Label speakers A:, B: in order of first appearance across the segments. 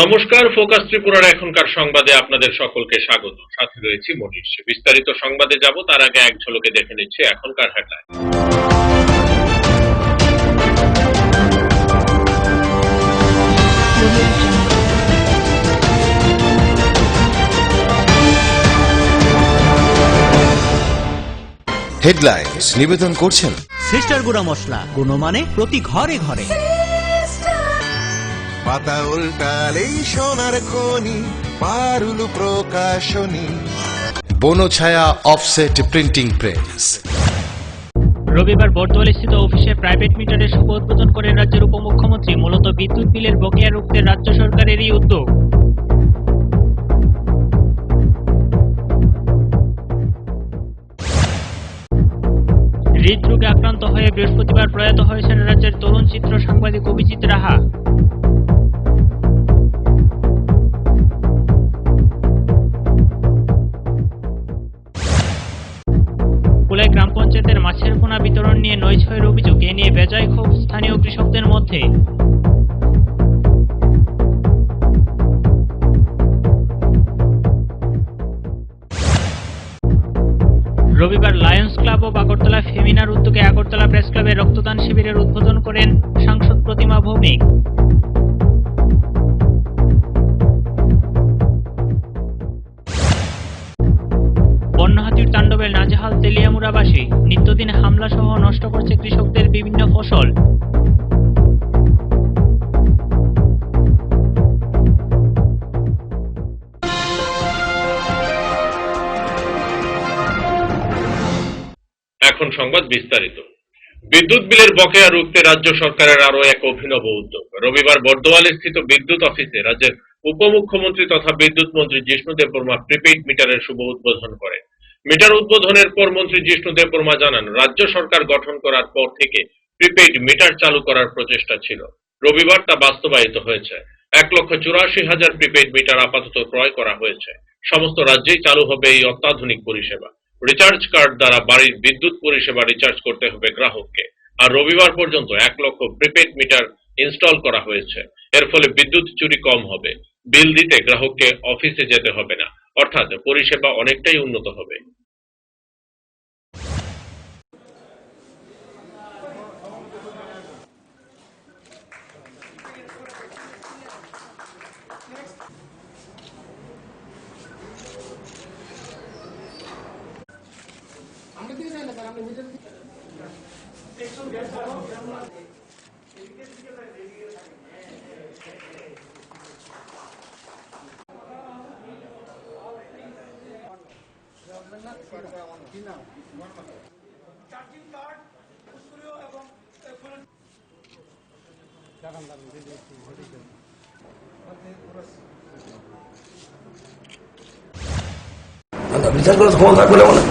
A: নমস্কার, ফোকাস ত্রিপুরার এখনকার সংবাদে আপনাদের সকলকে স্বাগত। সাথে রয়েছি মনীষ। বিস্তারিত সংবাদে যাব তার আগে এক ঝলকে দেখে নিচ্ছি এখনকার হেডলাইন।
B: হেডলাইন্স নিবেদন করছেন
C: সিস্টার গুঁড়া মশলা, গুণমানে প্রতি ঘরে ঘরে।
D: পাতা উল্টালেই সোনার খনি, পারুল প্রকাশনী।
B: Banchhaya offset printing press.
E: রবিবার বর্দোয়ালি স্থিত অফিসে প্রাইভেট মিটারের শুভ উদ্বোধন করেন রাজ্যের উপমুখ্যমন্ত্রী। মূলত বিদ্যুৎ বিলের বকেয়া রুখতে রাজ্য সরকারেরই উদ্যোগ। হৃদরোগে আক্রান্ত হয়ে বৃহস্পতিবার প্রয়াত হয়েছেন রাজ্যের তরুণ চিত্র সাংবাদিক অভিজিৎ রাহা। কুলাই গ্রাম পঞ্চায়েতের মাছের পোনা বিতরণ নিয়ে নৈছয়ের অভিযোগ। এ নিয়ে বেজায় ক্ষোভ স্থানীয় কৃষকদের মধ্যে। রবিবার লায়ন্স ক্লাব ও আগরতলা ফেমিনার উদ্যোগে আগরতলা প্রেস ক্লাবে রক্তদান শিবিরের উদ্বোধন করেন সাংসদ প্রতিমা ভৌমিক। বন্যহাতির তাণ্ডবের নাজেহাল তেলিয়ামুড়াবাসী। নিত্যদিন হামলা সহ নষ্ট করছে কৃষকদের বিভিন্ন ফসল।
A: এখন সংবাদ বিস্তারিত। বিদ্যুৎ বিলের বকেয়া রুখতে রাজ্য সরকারের আরো এক অভিনব উদ্যোগ। রবিবার বর্দোয়ালি স্থিত বিদ্যুৎ অফিসে রাজ্যের উপমুখ্যমন্ত্রী তথা বিদ্যুৎ মন্ত্রী জিষ্ণু দেববর্মা প্রিপেইড মিটারের শুভ উদ্বোধন করেন। মিটার উদ্বোধনের পর মন্ত্রী জিষ্ণু দেববর্মা জানান, রাজ্য সরকার গঠন করার পর থেকে প্রিপেইড মিটার চালু করার প্রচেষ্টা ছিল। রবিবার তা বাস্তবায়িত হয়েছে। 1,84,000 প্রিপেইড মিটার আপাতত ক্রয় করা হয়েছে। সমস্ত রাজ্যেই চালু হবে এই অত্যাধুনিক পরিষেবা। রিচার্জ কার্ড দ্বারা বাড়ির বিদ্যুৎ পরিষেবা রিচার্জ করতে হবে গ্রাহককে। আর রবিবার পর্যন্ত 1 লক্ষ প্রিপেইড মিটার ইনস্টল করা হয়েছে। এর ফলে বিদ্যুৎ চুরি কম হবে। বিল দিতে গ্রাহককে অফিসে যেতে হবে না, অর্থাৎ পরিষেবা অনেকটাই উন্নত হবে।
F: রিচার্জ করার ক্ষমতা থাকবে না মানে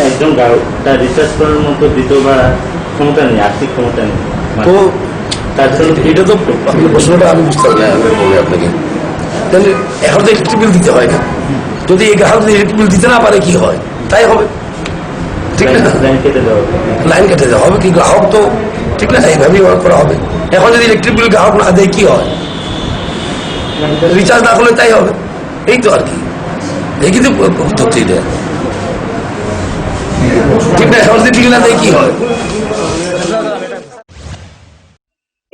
G: একজন গ্রাহক তার রিচার্জ করার মতো দ্বিতীয়বার ক্ষমতা নেই, আর্থিক ক্ষমতা নেই।
F: তো
G: তার জন্য
F: এটা তো প্রশ্নটা আমি বুঝতে পারি না আপনাকে। তাহলে এখন তো ইলেকট্রিক বিল দিতে হয় না। যদি এই গ্রাহক যদি ইলেকট্রিক বিল দিতে না পারে কি হয়? তাই হবে, ঠিক না?
G: লাইন কেটে দেওয়া
F: লাইন কেটে দেওয়া হবে কি? গ্রাহক তো ঠিক না, এইভাবেই করা হবে। এখন যদি ইলেকট্রিক বিল গ্রাহক না দেয় কি হয়? রিচার্জ না করলে তাই হবে। এই তো আর কি, এই কিন্তু পদ্ধতি দেয়, ঠিক না? এখন যদি ঠিক না দেয় কি হয়?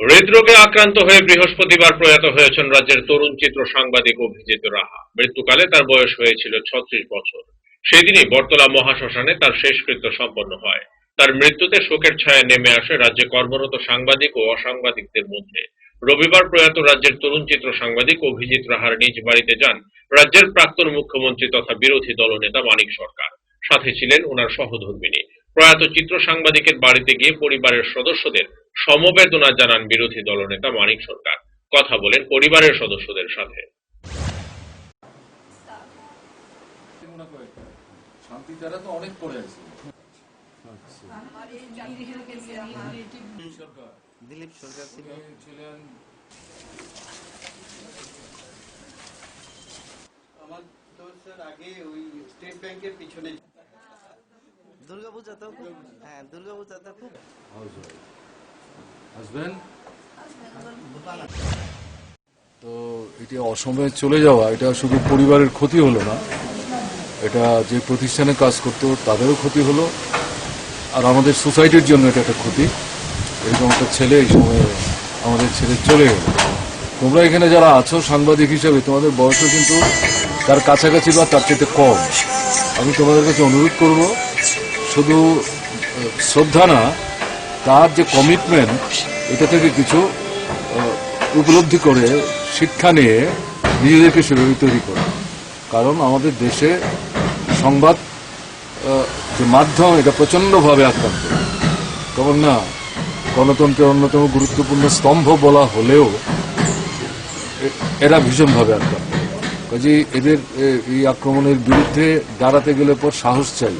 A: হৃদরোগে আক্রান্ত হয়ে বৃহস্পতিবার প্রয়াত হয়েছেন রাজ্যের তরুণ চিত্র সাংবাদিক অভিজিৎ রাহা। মৃত্যুকালে তার বয়স হয়েছিল 36 বছর। সেদিনই বটতলা মহাশ্মশানে তার শেষকৃত্য সম্পন্ন হয়। তার মৃত্যুতে শোকের ছায়া নেমে আসে রাজ্যে কর্মরত সাংবাদিক ও অসাংবাদিকদের মধ্যে। রবিবার প্রয়াত রাজ্যের তরুণ চিত্র সাংবাদিক অভিজিৎ রাহার নিজ বাড়িতে যান রাজ্যের প্রাক্তন মুখ্যমন্ত্রী তথা বিরোধী দলনেতা মানিক সরকার। সাথে ছিলেন ওনার সহধর্মিণী। প্রয়াত চিত্র সাংবাদিকের বাড়িতে গিয়ে পরিবারের সদস্যদের সমবেদনা জানান বিরোধী দলনেতা মানিক সরকার। কথা বলেন পরিবারের সদস্যদের সাথে।
C: দিলীপ সরকার ছিলেন
H: আমার তো স্যার আগে ওই স্টেট ব্যাংকের পিছনে
C: দুর্গাপূজা তো হ্যাঁ দুর্গাপূজা তো খুব
I: হাজবেন্ড তো এটা অসময়ে চলে যাওয়া, এটা শুধু পরিবারের ক্ষতি হলো না, এটা যে প্রতিষ্ঠানে কাজ করতো তাদেরও ক্ষতি হলো, আর আমাদের সোসাইটির জন্য এটা একটা ক্ষতি। এরকম একটা ছেলে এই সময়ে আমাদের ছেড়ে চলে গেল। তোমরা এখানে যারা আছো সাংবাদিক হিসেবে, তোমাদের বয়সও কিন্তু তার কাছাকাছি বা তার চেয়ে কম। আমি তোমাদের কাছে অনুরোধ করব, শুধু শ্রদ্ধা না, তার যে কমিটমেন্ট, এটা থেকে কিছু উপলব্ধি করে শিক্ষা নিয়ে নিজেদেরকে সেভাবে তৈরি করে। কারণ আমাদের দেশে সংবাদ যে মাধ্যম, এটা প্রচণ্ডভাবে আক্রান্ত। তখন না, গণতন্ত্রের অন্যতম গুরুত্বপূর্ণ স্তম্ভ বলা হলেও এরা ভীষণভাবে আক্রান্ত। কাজে এদের এই আক্রমণের বিরুদ্ধে দাঁড়াতে গেলে পর সাহস চাই,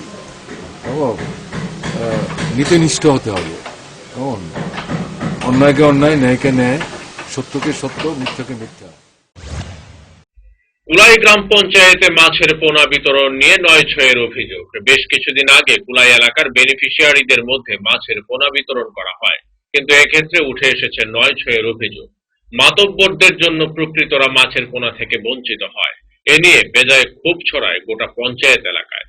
I: নীতিনিষ্ঠ হতে হবে। অন্যায়কে অন্যায়, ন্যায়কে ন্যায়, সত্যকে সত্য, মিথ্যাকে মিথ্যা।
A: কুলাই গ্রাম পঞ্চায়েতে মাছের পোনা বিতরণ নিয়ে ৯/৬-এর অভিযোগ। বেশ কিছুদিন আগে কুলাই এলাকার বেনিফিশিয়ারিদের মধ্যে মাছের পোনা বিতরণ করা হয়, কিন্তু এক্ষেত্রে উঠে এসেছে ৯/৬-এর অভিযোগ। মাতব্বরদের জন্য প্রকৃতরা মাছের পোনা থেকে বঞ্চিত হয়। এ নিয়ে বেজায় ক্ষোভ ছড়ায় গোটা পঞ্চায়েত এলাকায়।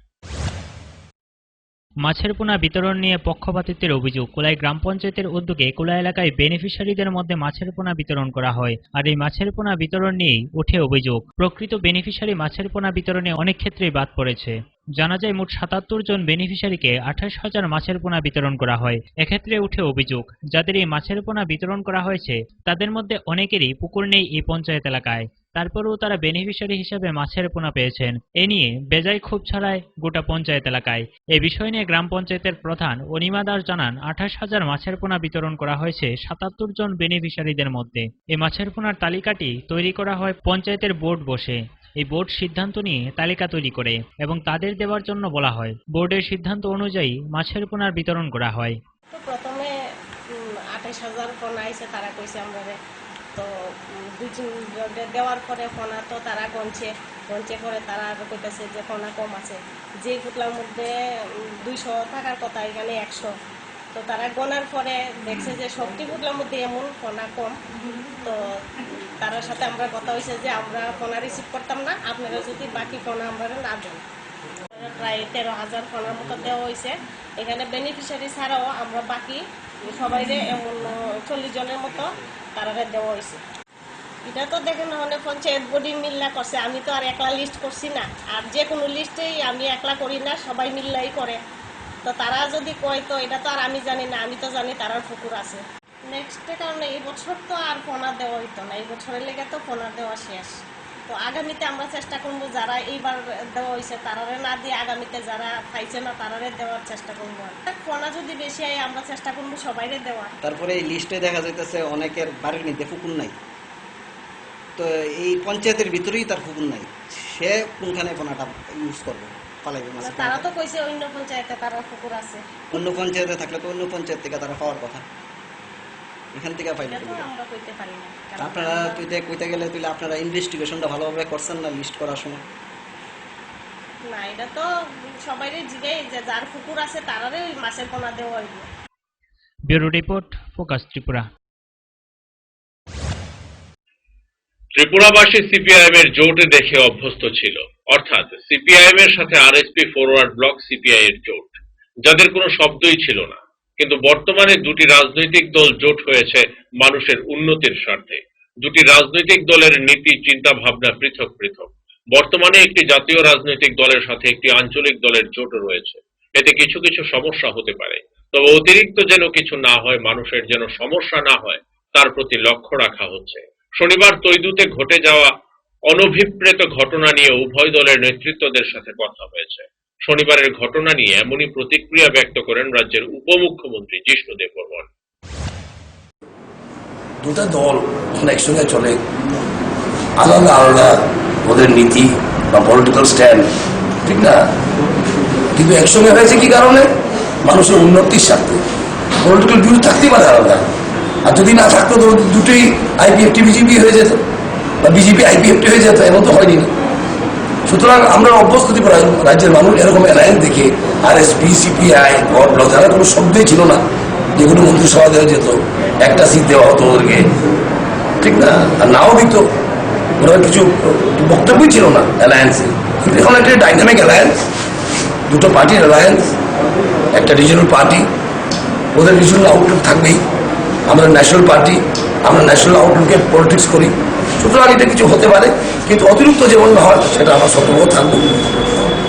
E: মাছের পোনা বিতরণ নিয়ে পক্ষপাতিত্বের অভিযোগ। কুলাই গ্রাম পঞ্চায়েতের উদ্যোগে কুলাই এলাকায় বেনিফিশিয়ারিদের মধ্যে মাছের পোনা বিতরণ করা হয়, আর এই মাছের পোনা বিতরণ নিয়েই ওঠে অভিযোগ। প্রকৃত বেনিফিশিয়ারি মাছের পোনা বিতরণে অনেক ক্ষেত্রেই বাদ পড়েছে। জানা যায় মোট ৭৭ জন বেনিফিশিয়ারিকে ২৮,০০০ মাছের পোনা বিতরণ করা হয়। এক্ষেত্রে উঠে অভিযোগ, যাদের এই মাছের পোনা বিতরণ করা হয়েছে তাদের মধ্যে অনেকেরই পুকুর নেই এই পঞ্চায়েত এলাকায়। তারপরেও তারা বেনিফিশিয়ারি হিসেবে মাছের পোনা পেয়েছেন। এ নিয়ে বেজায় ক্ষোভ ছড়ায় গোটা পঞ্চায়েত এলাকায়। এই বিষয় নিয়ে গ্রাম পঞ্চায়েতের প্রধান অনিমা দাস জানান, ২৮,০০০ মাছের পোনা বিতরণ করা হয়েছে ৭৭ জন বেনিফিশিয়ারিদের মধ্যে। এই মাছের পোনার তালিকাটি তৈরি করা হয় পঞ্চায়েতের বোর্ড বসে। এই বোর্ড সিদ্ধান্ত নিয়ে তালিকা তৈরি করে এবং তাদের দেওয়ার জন্য বলা হয়। বোর্ডের সিদ্ধান্ত অনুযায়ী মাছের পোনার বিতরণ করা হয়।
J: তো প্রথমে ২৮,০০০ পোনা আইছে, তারা কইছে আমরা, তো দেওয়ার পরে পোনা তো তারা গঞ্চে পরে তারা কইতেছে যে পোনা কম আছে। যে পুতলার মধ্যে ২০০ থাকার কথা, এখানে ১০০। তো তারা গোনার পরে দেখছে যে সবটি পুতলার মধ্যে এমন পোনা কম। তো তার সাথে আমরা কথা হয়েছে যে আমরা পোনা রিসিভ করতাম না, আপনারা যদি বাকি পোনা আমরা না দেন। প্রায় ১৩,০০০ পোনার মতো দেওয়া হয়েছে। এখানে বেনিফিশিয়ারি ছাড়াও আমরা বাকি সবাইরে এমন ৪০ জনের মতো তারা দেওয়া হয়েছে। এটা তো দেখেন হলে পঞ্চায়েত বডি মিল্লা করছে, আমি তো আর একলা লিস্ট করছি না, আর যে কোনো লিস্টেই আমি একলা করি না, সবাই মিল্লাই করে। তো তারা যদি কয় তো এটা তো আর আমি জানি না, আমি তো জানি তারার পুকুর আছে। নেক্সটের কারণে এই বছর তো আর পোনা দেওয়া হইতো না, এই বছরের লেগে তো পোনা দেওয়া শেষ। তো আগামীতে আমরা চেষ্টা করবো যারা এইবার দেওয়া হয়েছে তারারে না দিয়ে আগামীতে যারা খাইছে না তারারে দেওয়ার চেষ্টা করবো। পোনা যদি বেশি হয় আমরা চেষ্টা করবো সবাইরে দেওয়ার।
C: তারপরে এই লিস্টে দেখা যাইতেছে অনেকের বাড়ির মধ্যে পুকুর নাই, তো এই পঞ্চায়েতের ভিতরেই তার পুকুর নাই, সে কোনখানে পোনাটা ইউজ করবে, পালাইবে মাছ।
J: তারা তো কইছে অন্য পঞ্চায়েতে তারা পুকুর আছে।
C: অন্য পঞ্চায়েতে থাকলে তো অন্য পঞ্চায়েত থেকে তারা পাওয়ার কথা, এখান থেকে পাইলে
J: আমরা কইতে পারি না।
C: আপনারা কইতে গেলে তুই আপনারা ইনভেস্টিগেশনটা ভালোভাবে করছেন না লিস্ট করার সময়?
J: না, এটা তো সবাইরে জিগাই যে যার পুকুর আছে তারারে ওই মাছের পোনা দেওয়া হইবে।
E: Bureau report, focus Tripura.
A: ত্রিপুরাবাসী সিপিআইএম এর জোটে দেখে অভ্যস্ত ছিল, অর্থাৎ সিপিআইএম এর সাথে আরএসপি ফরওয়ার্ড ব্লক সিপিআই এর জোট, যাদের কোনো শব্দই ছিল না। কিন্তু বর্তমানে দুটি রাজনৈতিক দল জোট হয়েছে মানুষের উন্নতির স্বার্থে। দুটি রাজনৈতিক দলের নীতি, চিন্তা ভাবনা পৃথক পৃথক। বর্তমানে একটি জাতীয় রাজনৈতিক দলের সাথে একটি আঞ্চলিক দলের জোট রয়েছে। এতে কিছু কিছু সমস্যা হতে পারে, তবে অতিরিক্ত যেন কিছু না হয়, মানুষের যেন সমস্যা না হয়, তার প্রতি লক্ষ্য রাখা হচ্ছে। শনিবার তৈদুতে ঘটে যাওয়া অনভিপ্রেত ঘটনা নিয়ে উভয় দলের নেতৃত্বদের সাথে কথা হয়েছে। শনিবারের ঘটনা নিয়ে এমনই প্রতিক্রিয়া ব্যক্ত করেন রাজ্যের উপমুখ্যমন্ত্রী জিষ্ণু দেববর্মন।
F: দুটা দল একসঙ্গে চলে, আলাদা আলাদা ওদের নীতি বা পলিটিক্যাল স্ট্যান্ড, ঠিক না? কিন্তু একসঙ্গে হয়েছে কি কারণে? মানুষের উন্নতির স্বার্থে। পলিটিক্যাল ভিউ থাকতেই পারে আলাদা, আর যদি না থাকতো তো দুটোই আইপিএফটি বিজেপি হয়ে যেত, বা বিজেপি আইপিএফটি হয়ে যেত, এমন তো হয়নি না। সুতরাং আমরা অভ্যস্ত রাজ্যের মানুষ এরকম অ্যালায়েন্স দেখে, আরএসপি, সিপিআই, ভোট ব্লক, যারা কোনো শব্দই ছিল না, যেগুলো মন্ত্রিসভা দেওয়া যেত, একটা সিট দেওয়া হতো ওদেরকে, ঠিক না? আর নাও দিত, ওনার কিছু বক্তব্যই ছিল না অ্যালায়েন্সে। কিন্তু এখন একটা ডাইনামিক অ্যালায়েন্স, দুটো পার্টির অ্যালায়েন্স, একটা রিজনাল পার্টি, ওদের রিজনাল আউটলুক থাকবেই। আমরা ন্যাশনাল পার্টি, আমরা ন্যাশনাল আউটলুকে পলিটিক্স করি, সুতরাং এটা কিছু হতে পারে, কিন্তু অতিরিক্ত যেমন না হয় সেটা আমরা সতর্ক থাকবো।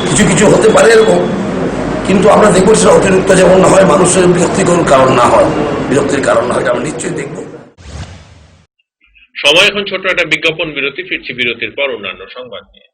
F: কিছু কিছু হতে পারে এরকম, কিন্তু আমরা দেখবো সেটা অতিরিক্ত যেমন না হয়, মানুষের বিরক্তিকর কারণ না হয়, বিরক্তির কারণ না হয়, এটা আমরা নিশ্চয়ই দেখবো।
A: সময় এখন ছোট একটা বিজ্ঞাপন বিরতি, ফিরছি বিরতির পর অন্যান্য সংবাদ নিয়ে।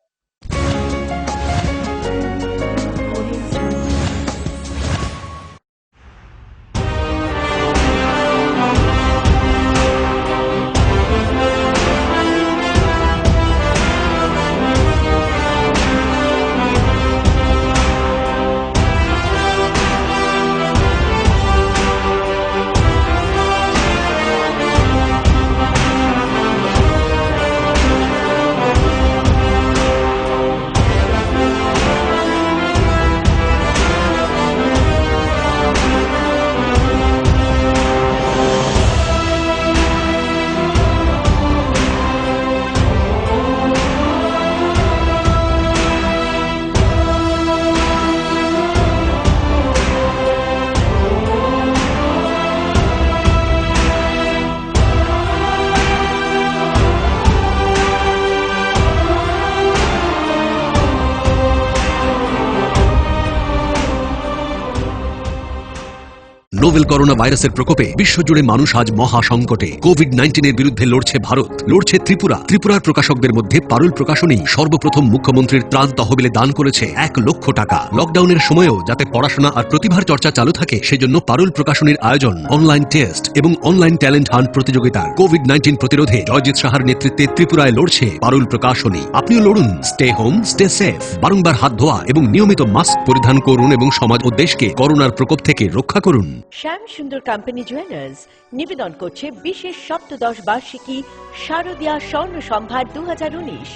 K: নোভেল করোনা ভাইরাসের প্রকোপে বিশ্বজুড়ে মানুষ আজ মহা সংকটে। কোভিড-19 এর বিরুদ্ধে লড়ছে ভারত, লড়ছে ত্রিপুরা। ত্রিপুরার প্রকাশকদের মধ্যে পারুল প্রকাশনী সর্বপ্রথম মুখ্যমন্ত্রীর ত্রাণ তহবিলে দান করেছে 1 লক্ষ টাকা। লকডাউনের সময়েও যাতে পড়াশোনা আর প্রতিভার চর্চা চালু থাকে, সেজন্য পারুল প্রকাশনীর আয়োজন অনলাইন টেস্ট এবং অনলাইন ট্যালেন্ট হান্ট প্রতিযোগিতা। কোভিড-19 প্রতিরোধে জয়জিৎ সাহার নেতৃত্বে ত্রিপুরায় লড়ছে পারুল প্রকাশনী। আপনিও লড়ুন, স্টে হোম, স্টে সেফ। বারংবার হাত ধোয়া এবং নিয়মিত মাস্ক পরিধান করুন এবং সমাজ ও দেশকে করোনার প্রকোপ থেকে রক্ষা করুন।
L: শ্যাম সুন্দর কোম্পানি জুয়েলার্স নিবেদন করছে বিশেষ সপ্তদশ বার্ষিকী শারদীয়া স্বর্ণ সম্ভার 2019,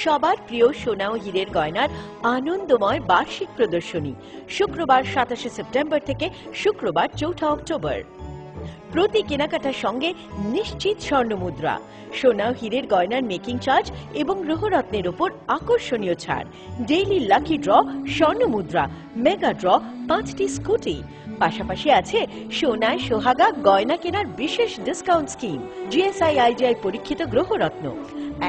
L: সবার প্রিয় সোনা ও হীরের গয়নার আনন্দময় বার্ষিক প্রদর্শনী, শুক্রবার 27 সেপ্টেম্বর থেকে শুক্রবার 4 অক্টোবর। প্রতি কেনাকাটার সঙ্গে নিশ্চিত স্বর্ণ মুদ্রা, সোনা ও হীরের গয়নার মেকিং চার্জ এবং গ্রহরত্নের উপর আকর্ষণীয় ছাড়, ডেইলি লাকি ড্র, স্বর্ণ মুদ্রা, মেগা ড্র, 5টি স্কুটি। পাশাপাশি আছে সোনায় সোহাগা গয়না কেনার বিশেষ ডিসকাউন্ট স্কিম, GSI/IGI পরীক্ষিত গ্রহরত্ন,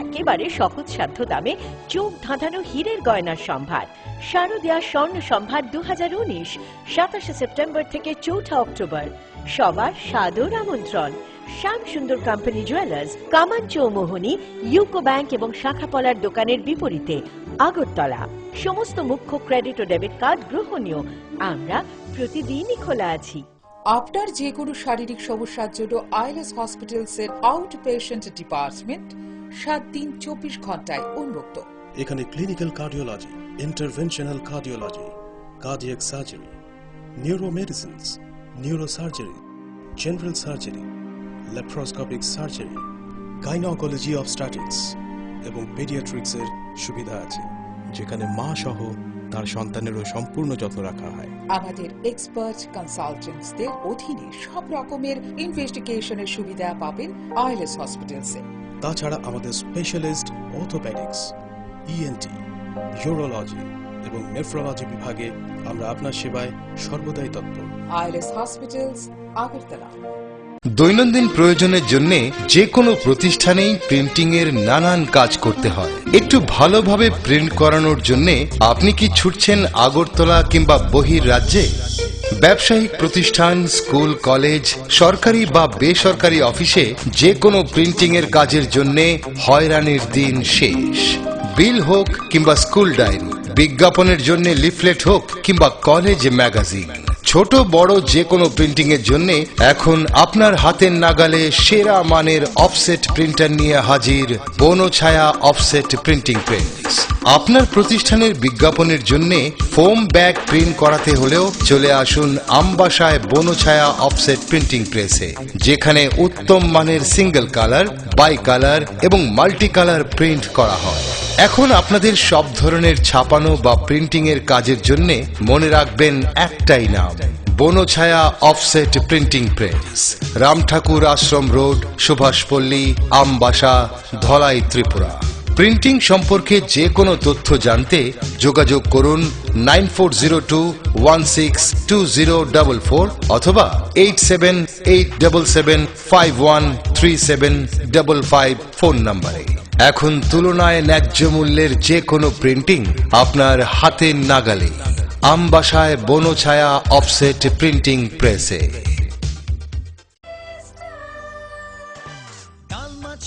L: একেবারে সহজসাধ্য দামে চোখ ধাঁধানো হীরের গয়নার সম্ভার। শারদীয়া স্বর্ণ সম্ভার 2019, 27 সেপ্টেম্বর থেকে 4 অক্টোবর। সবার সাদর আমন্ত্রণ। শ্যাম সুন্দর কোম্পানি জুয়েলার্স, কামান চৌমোহনী, ইউকো ব্যাংক এবং শাখাপলার দোকানের বিপরীতে, আগরতলা। সমস্ত মুখ্য ক্রেডিট ও ডেবিট কার্ড গ্রহণীয়। আমরা প্রতিদিনই খোলা আছি।
M: আপনার যে কোনো শারীরিক সমস্যার জন্য আইএলএস হসপিটালসের আউট পেশেন্ট ডিপার্টমেন্ট 7 দিন 24 ঘন্টায় উন্মুক্ত।
N: এখানে clinical cardiology, interventional cardiology, cardiac surgery, neuromedicines, neurosurgery, general surgery, laparoscopic surgery, gynaecology obstetrics এবং পেডিয়াট্রিক্সের সুবিধা আছে, যেখানে মা সহ তার সন্তানেরও সম্পূর্ণ যত্ন রাখা হয়।
M: আমাদের এক্সপার্ট কনসালটেন্টসদের অধীনে সব রকমের ইনভেস্টিগেশনের সুবিধা পাবেন আইএলএস হসপিটালসে।
N: তাছাড়া আমাদের স্পেশালিস্ট অর্থোপেডিক্স, ENT, ইউরোলজি এবং নেফ্রোলজি বিভাগে আমরা আপনার সেবায় সর্বদাই তৎপর।
M: ILS hospitals, Agartala.
B: দৈনন্দিন প্রয়োজনের জন্য যে কোনো প্রতিষ্ঠানেই প্রিন্টিং এর নানান কাজ করতে হয়। একটু ভালোভাবে প্রিন্ট করানোর জন্য আপনি কি ছুটছেন আগরতলা কিংবা বহির রাজ্যে? ব্যবসায়িক প্রতিষ্ঠান, স্কুল, কলেজ, সরকারি বা বেসরকারি অফিসে যে কোনো প্রিন্টিং এর কাজের জন্য হয়রানির দিন শেষ। বিল হোক কিংবা স্কুল ডায়েরি, বিজ্ঞাপনের জন্য লিফলেট হোক কিংবা কলেজ ম্যাগাজিন, ছোট বড় যে কোনো প্রিন্টিং এর জন্য এখন আপনার হাতের নাগালে সেরা মানের অফসেট প্রিন্টার নিয়ে হাজির বনছায়া অফসেট প্রিন্টিং প্রেস। আপনার প্রতিষ্ঠানের বিজ্ঞাপনের জন্য ফোম ব্যাগ প্রিন্ট করাতে হলেও চলে আসুন আমবাসায় বনছায়া অফসেট প্রিন্টিং প্রেসে, যেখানে উত্তম মানের সিঙ্গেল কালার, বাই কালার এবং মাল্টি কালার প্রিন্ট করা হয়। এখন আপনাদের সব ধরনের ছাপানো বা প্রিন্টিং এর কাজের জন্য মনে রাখবেন একটাই নাম, Banchhaya offset printing press, Ramthakur Ashram road, Subhashpalli, Ambassa, Dhalai, Tripura. Printing সম্পর্কে যে কোনো তথ্য জানতে যোগাযোগ করুন 9402162044 অথবা 8787751375 ফোন নম্বরে। এখন তুলনায় ন্যায্য মূল্যের যে কোনো প্রিন্টিং আপনার হাতের নাগালে। আমবাসায় বনছায়া অফসেট প্রিন্টিং প্রেসে।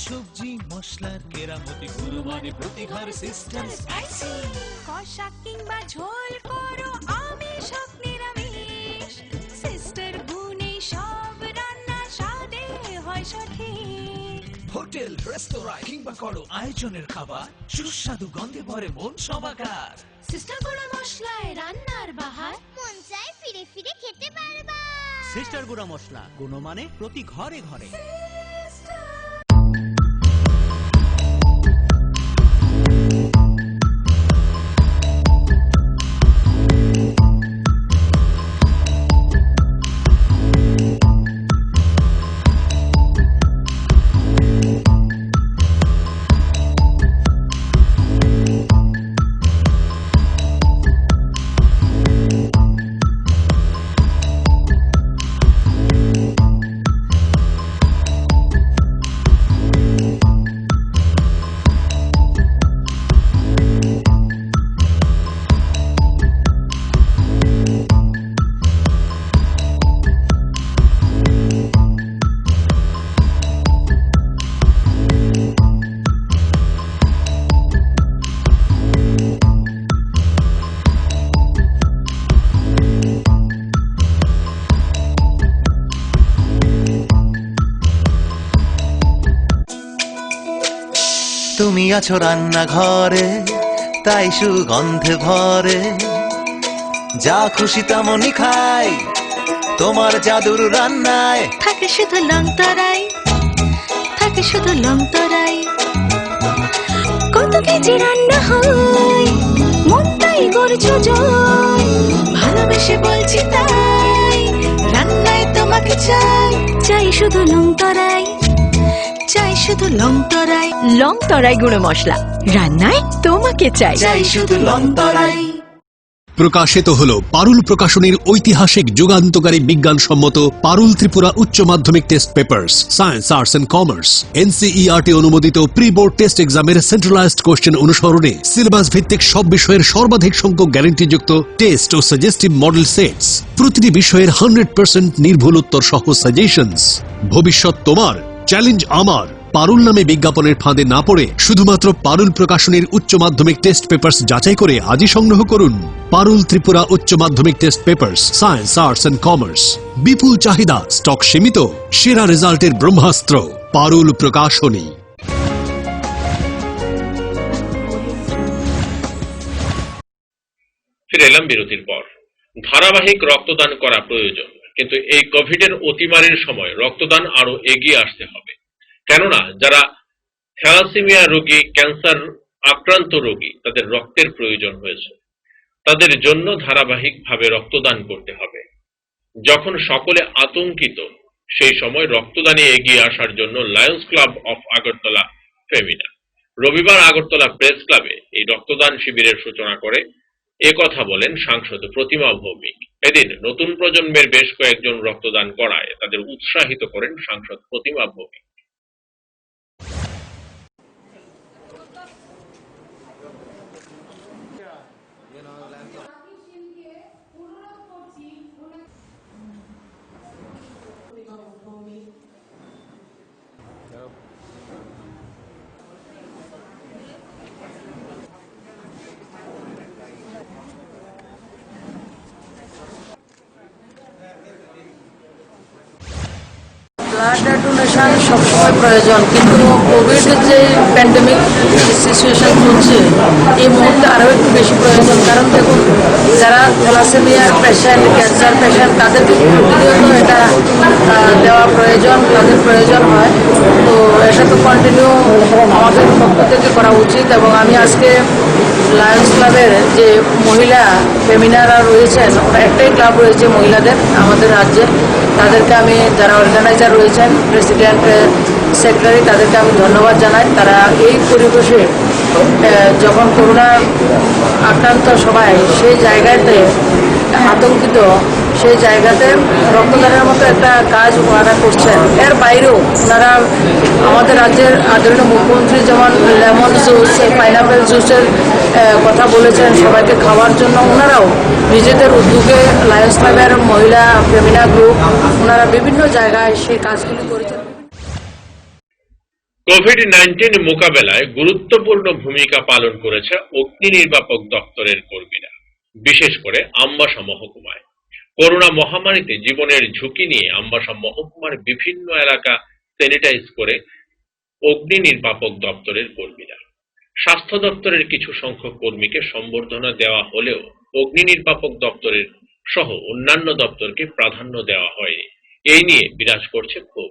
O: সবজি মশলার কেরামতি গুরুমানি প্রতি ঘর সিস্টেম স্পাইসি
P: কষা কিংবা ঝোল করো আমিষ হোক নিরামিষ সিস্টার গুণে সব রান্না স্বাদে হয় সঠিক।
O: হোটেল রেস্তোরাঁ কিংবা করো আয়োজনের খাবার সুস্বাদু গন্ধে ভরে মন সবাকার।
P: সিস্টার গুঁড়ো মশলায় রান্নার বাহার মন চায় ফিরে ফিরে খেতে পারবা।
O: সিস্টার গুঁড়ো মশলা গুণমানে প্রতি ঘরে ঘরে।
D: তুমি আছো রান্নাঘরে তাই সুগন্ধে ভরে, যা খুশি তেমনই খাই তোমার জাদুর রান্নায়।
P: থাকে শুধু লং তরাই, থাকে শুধু লং তরাই, কত কেজি রান্না হয় মনটাই গড়ছো জয়। ভালোবেসে বলছি তাই রান্নায় তোমাকে চাই, চাই শুধু লং তরাই, চাই শুধু লং তরাই।
L: লং তরাই গুঁড়ো মশলা, রান্নায় তোমাকে চাই,
P: চাই শুধু লং তরাই।
K: প্রকাশিত হলো পারুল প্রকাশনীর ঐতিহাসিক যুগান্তকারী বিজ্ঞানসম্মত পারুল ত্রিপুরা উচ্চ মাধ্যমিক test papers, science, arts and commerce, NCERT অনুমোদিত প্রি বোর্ড টেস্ট এক্সামের সেন্ট্রালাইজড কোশ্চেন অনুসরণে সিলেবাস ভিত্তিক সব বিষয়ের সর্বাধিক সংখ্যক গ্যারান্টিযুক্ত টেস্ট ও সাজেস্টিভ মডেল সেটস, প্রতিটি বিষয়ের 100% নির্ভুল উত্তর সহ সাজেশনস। ভবিষ্যৎ তোমার, চ্যালেঞ্জ আমার। পারুল নামে বিজ্ঞাপনের ফাঁদে না পড়ে শুধুমাত্র পারুল প্রকাশনীর উচ্চ মাধ্যমিক টেস্ট পেপার্স যাচাই করে আজই সংগ্রহ করুন। পারুল ত্রিপুরা উচ্চ মাধ্যমিক test papers, science, arts and commerce. বিপুল চাহিদা, স্টক সীমিত, সেরা রেজাল্টের ব্রহ্মাস্ত্র, পারুল প্রকাশনী।
A: ফিরে এলাম বিরতির পর। ধারাবাহিক রক্তদান করা প্রয়োজন, কিন্তু এই কোভিডের অতিমারির সময় রক্তদান আরো এগিয়ে আসতে হবে। কেননা যারা থ্যালাসেমিয়া রোগী, ক্যান্সার আক্রান্ত রোগী, তাদের রক্তের প্রয়োজন হয়েছে। তাদের জন্য ধারাবাহিকভাবে রক্তদান করতে হবে। যখন সকলে আতঙ্কিত, সেই সময় রক্তদানে এগিয়ে আসার জন্য Lions club of Agartala Femina রবিবার আগরতলা প্রেস ক্লাবে এই রক্তদান শিবিরের সূচনা করে কথা বলেন সাংসদ প্রতিমা ভৌমিক। এদিন নতুন প্রজন্মের বেশ কয়েকজন রক্তদান করায় তাদের উৎসাহিত করেন সাংসদ প্রতিমা ভৌমিক।
Q: ব্লাড ডোনেশন সবসময় প্রয়োজন, কিন্তু কোভিড যে প্যান্ডেমিক সিচুয়েশন চলছে এই মুহূর্তে আরও একটু বেশি প্রয়োজন। কারণ দেখুন, যারা থ্যালাসেমিয়ার পেশেন্ট, ক্যান্সার পেশেন্ট, তাদেরকে প্রতিনিয়ত এটা দেওয়া প্রয়োজন, তাদের প্রয়োজন হয়। তো এটা তো কন্টিনিউ আমাদের পক্ষ থেকে করা উচিত। এবং আমি আজকে লায়ন্স ক্লাবের যে মহিলা ফেমিনারা রয়েছেন, ওরা একটাই ক্লাব রয়েছে মহিলাদের আমাদের রাজ্যে, তাদেরকে আমি, যারা অর্গানাইজার রয়েছেন, প্রেসিডেন্ট, সেক্রেটারি, তাদেরকে আমি ধন্যবাদ জানাই। তারা এই পরিবেশে যখন করোনা আক্রান্ত সবাই সেই জায়গাতে আতঙ্কিত, সেই জায়গাতে রক্তদানের মতো একটা কাজ ওনারা করছেন। এর বাইরেও ওনারা আমাদের রাজ্যের আদরণীয় মুখ্যমন্ত্রী যেমন লেমন জুস, পাইনাপেল জুসের কথা বলেছেন সবাইকে খাওয়ার জন্য, ওনারাও নিজেদের উদ্যোগে লায়ন্স ক্লাবের মহিলা ফেমিনা গ্রুপ ওনারা বিভিন্ন জায়গায় সেই কাজগুলি করেছেন।
A: কোভিড-19 মোকাবেলায় গুরুত্বপূর্ণ ভূমিকা পালন করেছে অগ্নি নির্বাপক দপ্তরের কর্মীরা, বিশেষ করে আমবাসা মহকুমায়। করোনা মহামারীতে জীবনের ঝুঁকি নিয়ে আমবাসা মহকুমার বিভিন্ন এলাকা স্যানিটাইজ করে অগ্নি নির্বাপক দপ্তরের কর্মীরা। স্বাস্থ্য দপ্তরের কিছু সংখ্যক কর্মীকে সম্বর্ধনা দেওয়া হলেও অগ্নি নির্বাপক দপ্তরের সহ অন্যান্য দপ্তরকে প্রাধান্য দেওয়া হয়নি। এই নিয়ে বিরাজ করছে ক্ষোভ।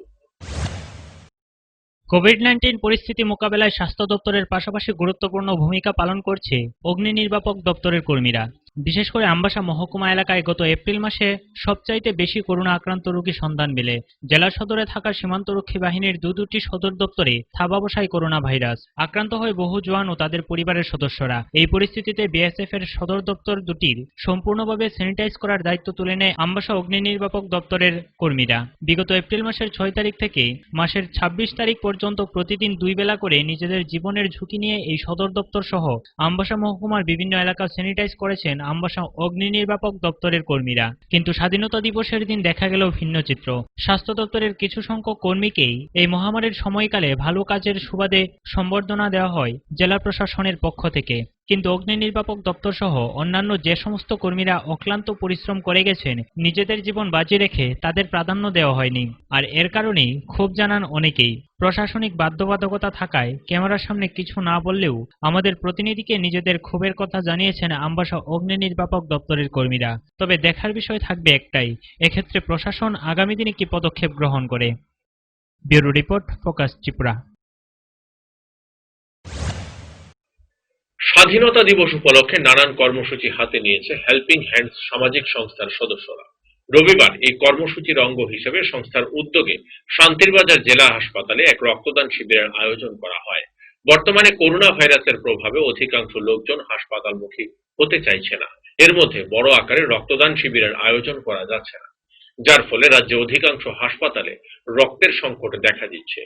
E: কোভিড-19 পরিস্থিতি মোকাবেলায় স্বাস্থ্য দপ্তরের পাশাপাশি গুরুত্বপূর্ণ ভূমিকা পালন করছে অগ্নি নির্বাপক দপ্তরের কর্মীরা। বিশেষ করে আমবাসা মহকুমা এলাকায় গত এপ্রিল মাসে সবচাইতে বেশি করোনা আক্রান্ত রোগী সন্ধান মেলে। জেলা সদরে থাকা সীমান্তরক্ষী বাহিনীর দুটি সদর দপ্তরে থাবা বসায় করোনা ভাইরাস। আক্রান্ত হয় বহু জওয়ান ও তাদের পরিবারের সদস্যরা। এই পরিস্থিতিতে বিএসএফ এর সদর দপ্তর দুটির সম্পূর্ণভাবে স্যানিটাইজ করার দায়িত্ব তুলে নেয় আমবাসা অগ্নি নির্বাপক দপ্তরের কর্মীরা। বিগত এপ্রিল মাসের 6 তারিখ থেকে মাসের 26 তারিখ পর্যন্ত প্রতিদিন 2 বেলা করে নিজেদের জীবনের ঝুঁকি নিয়ে এই সদর দপ্তর সহ আমবাসা মহকুমার বিভিন্ন এলাকা স্যানিটাইজ করেছেন আমবাসা অগ্নি নির্বাপক দপ্তরের কর্মীরা। কিন্তু স্বাধীনতা দিবসের দিন দেখা গেল ভিন্ন চিত্র। স্বাস্থ্য দপ্তরের কিছু সংখ্যক কর্মীকেই এই মহামারীর সময়কালে ভালো কাজের সুবাদে সম্বর্ধনা দেওয়া হয় জেলা প্রশাসনের পক্ষ থেকে। কিন্তু অগ্নি নির্বাপক দপ্তর সহ অন্যান্য যে সমস্ত কর্মীরা অক্লান্ত পরিশ্রম করে গেছেন, নিজেদের জীবন বাজি রেখে তাদের প্রাধান্য দেওয়া হয়নি। আর এর কারণেই ক্ষোভ জানান অনেকেই। প্রশাসনিক বাধ্যবাধকতা থাকায় ক্যামেরার সামনে কিছু না বললেও আমাদের প্রতিনিধিকে নিজেদের ক্ষোভের কথা জানিয়েছেন আমবাসা অগ্নি নির্বাপক দপ্তরের কর্মীরা। তবে দেখার বিষয় থাকবে একটাই, এক্ষেত্রে প্রশাসন আগামী দিনে কি পদক্ষেপ গ্রহণ করে। Bureau report, focus Tripura.
A: স্বাধীনতা দিবস উপলক্ষে নানান কর্মসূচি হাতে নিয়েছে হেল্পিং হ্যান্ডস সামাজিক সংস্থার সদস্যরা। রবিবার এই কর্মসূচির অঙ্গ হিসেবে সংস্থার উদ্যোগে শান্তিরবাজার জেলা হাসপাতালে এক রক্তদান শিবিরের আয়োজন করা হয়। বর্তমানে করোনা ভাইরাসের প্রভাবে অধিকাংশ লোকজন হাসপাতালমুখী হতে চাইছে না। এর মধ্যে বড় আকারে রক্তদান শিবিরের আয়োজন করা যাচ্ছে না, যার ফলে রাজ্যে অধিকাংশ হাসপাতালে রক্তের সংকট দেখা দিচ্ছে।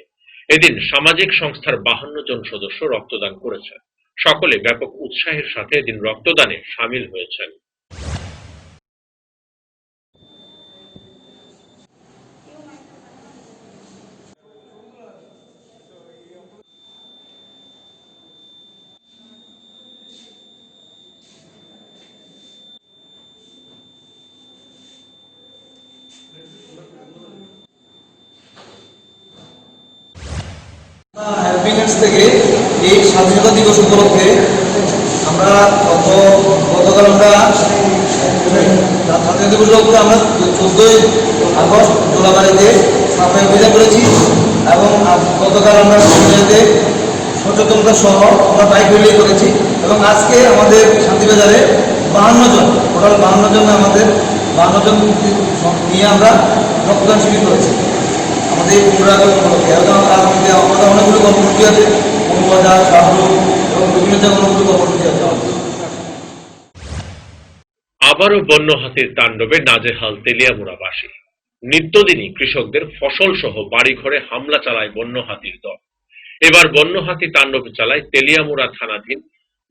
A: এদিন সামাজিক সংস্থার 52 জন সদস্য রক্তদান করেছেন। সকলে ব্যাপক উৎসাহের সাথে এদিন রক্তদানে সামিল হয়েছেন।
R: হেল্পিং হ্যান্ডস থেকে এই স্বাধীনতা দিবস উপলক্ষে আমরা গতকাল আমরা স্বাধীনতা দিবসের উপরে আমরা 14ই আগস্ট জোলাবাড়িতে সাফাই অভিযান করেছি এবং গতকাল আমরা সন্ধ্যাতে সচেতনতা সহ আমরা বাইক র্যালি করেছি এবং আজকে আমাদের শান্তিবাজারে 52 জন, টোটাল 52 জন, আমাদের 52 জন নিয়ে আমরা রক্তদান শিবির করেছি আমাদের 15 আগস্ট উপলক্ষে। আমাদের অনেকগুলো কর্মসূচি আছে, মৌবাজার, শাহরুখ এবং বিভিন্ন জায়গায় অনেকগুলো কর্মসূচি আছে।
A: আবারও বন্য হাতির তাণ্ডবে নাজেহাল তেলিয়ামুড়াবাসী। নিত্যদিনই কৃষকদের ফসল সহ বাড়িঘরে হামলা চালায় বন্য হাতির দল। এবার বন্য হাতি তাণ্ডব চালায় তেলিয়ামুড়া থানাধীন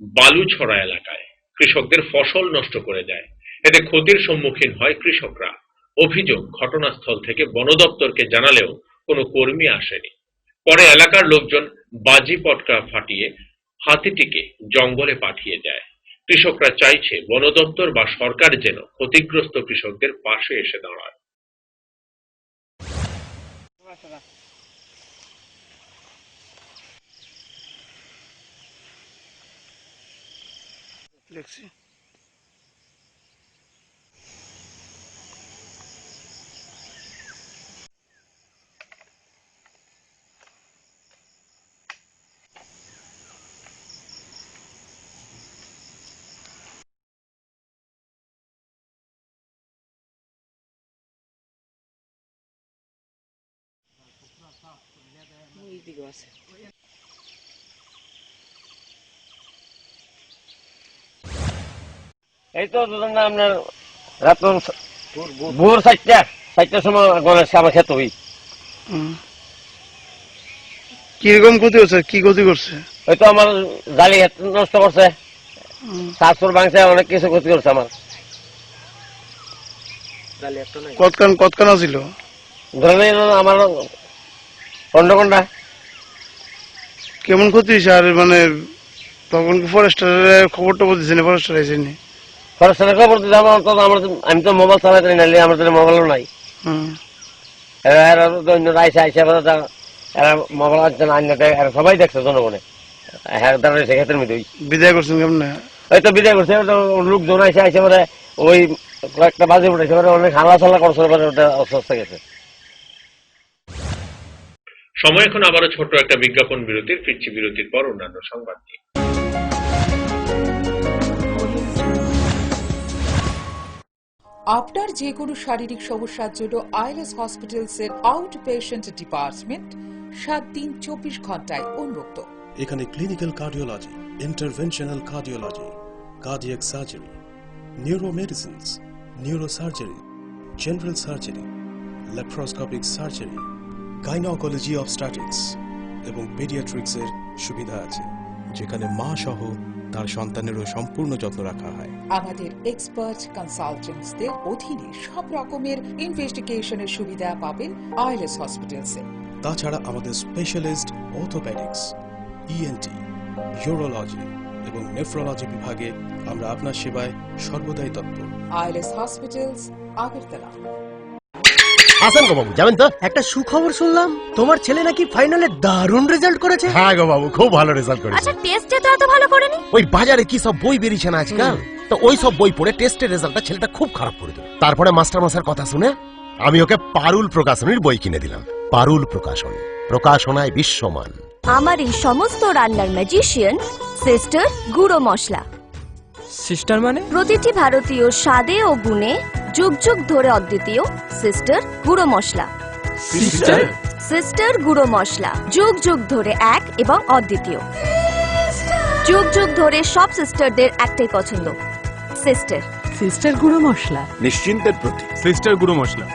A: বালুছড়া এলাকায়। কৃষকদের ফসল নষ্ট করে দেয়, এতে ক্ষতির সম্মুখীন হয় কৃষকরা। অভিযোগ, ঘটনাস্থল থেকে বন দপ্তরকে জানালেও কোনো কর্মী আসেনি। পরে এলাকার লোকজন বাজি পটকা ফাটিয়ে হাতিটিকে জঙ্গলে পাঠিয়ে দেয়। কৃষকরা চাইছে বন দপ্তর বা সরকার যেন ক্ষতিগ্রস্ত কৃষকদের পাশে এসে দাঁড়ায়।
S: এই তো ধরুন আপনার রাত ভোর 4টার সময় গণেশ আমার খেতে হই।
T: কিরকম ক্ষতি হচ্ছে, কি ক্ষতি করছে?
S: ওই তো আমার জালি নষ্ট করছে, শাশুর ভাঙছে, অনেক কিছু ক্ষতি করছে আমার।
T: কতখান ছিল?
S: ধরে আমার 15 ঘন্টা।
T: কেমন ক্ষতি হয়েছে? আর মানে তখন কি ফরেস্টারের খবরটা বলতেছেন? ফরেস্টার আইসেনি?
S: ফরেস্টারের খবর দিতে আমি তো মোবাইল চালাতে নাইলে আমার তো মোবাইলও নাই। মোবাইল আনছে না, সবাই দেখছে জনগণে। হ্যাঁ দাঁড়াইছে ক্ষেতের মধ্যে।
T: বিদায় করছেন কেমন?
S: ওই তো বিদায় করছে, লোকজন আইসে পরে ওই কয়েকটা বাজে উঠেছে, অনেক হাল্লা চাল্লা করছে, ওটা অসুস্থ গেছে।
A: সময় এখন আবারও ছোট একটা বিজ্ঞাপন বিরতির, ফিরছি বিরতির পর অন্যান্য সংবাদ নিয়ে।
M: আপনার যে কোনো শারীরিক সমস্যার জন্য আইএলএস হসপিটালসের আউট পেশেন্ট ডিপার্টমেন্ট 7 দিন 24 ঘন্টায় উন্মুক্ত।
N: এখানে clinical cardiology, interventional cardiology, cardiac surgery, neuromedicines, neurosurgery, general surgery, laparoscopic surgery, gynaecology obstetrics এবং পেডিয়াট্রিক্সের সুবিধা আছে, যেখানে মা সহ তার সন্তানেরও সম্পূর্ণ যত্ন রাখা হয়।
M: আমাদের এক্সপার্ট কনসালটেন্টসদের অধীনে সব রকমের ইনভেস্টিগেশনের সুবিধা পাবেন আইএলএস হসপিটালসে।
N: তাছাড়া আমাদের স্পেশালিস্ট অর্থোপেডিক্স, ইএনটি, ইউরোলজি এবং নেফ্রোলজি বিভাগে আমরা আপনার সেবায় সর্বদাই তৎপর।
M: ILS hospitals, Agartala.
U: হাসান গো বাবু, যাবেন তো? একটা সুখবর শুনলাম, তোমার ছেলে নাকি ফাইনালে দারুণ রেজাল্ট করেছে। হ্যাঁ গো বাবু, খুব ভালো রেজাল্ট করেছে।
P: আচ্ছা টেস্টে তো এত ভালো করেনি?
U: ওই বাজারে কি সব বই বেরিয়েছে না আজকাল, তো ওই সব বই পড়ে টেস্টের রেজাল্টটা ছেলেটা খুব খারাপ করে দিল। তারপরে মাস্টার মশাইয়ের কথা শুনে আমি ওকে পারুল প্রকাশনীর বই কিনে দিলাম। পারুল প্রকাশনী, প্রকাশনায় বিশ্বমান।
P: আমার এই সমস্ত রান্নার ম্যাজিশিয়ান সিস্টার গুঁড়ো মশলা।
V: সিস্টার মানে?
P: প্রতিটি ভারতীয় স্বাদে ও গুণে যুগ যুগ ধরে অদ্বিতীয় সিস্টার গুঁড়ো মশলা।
V: সিস্টার?
P: সিস্টার গুঁড়ো মশলা যুগ যুগ ধরে এক এবং অদ্বিতীয়। যুগ যুগ ধরে সব সিস্টারদের একটাই পছন্দ, সিস্টার।
V: সিস্টার গুঁড়ো মশলা,
U: নিশ্চিন্তের প্রতীক।
V: সিস্টার গুঁড়ো মশলা,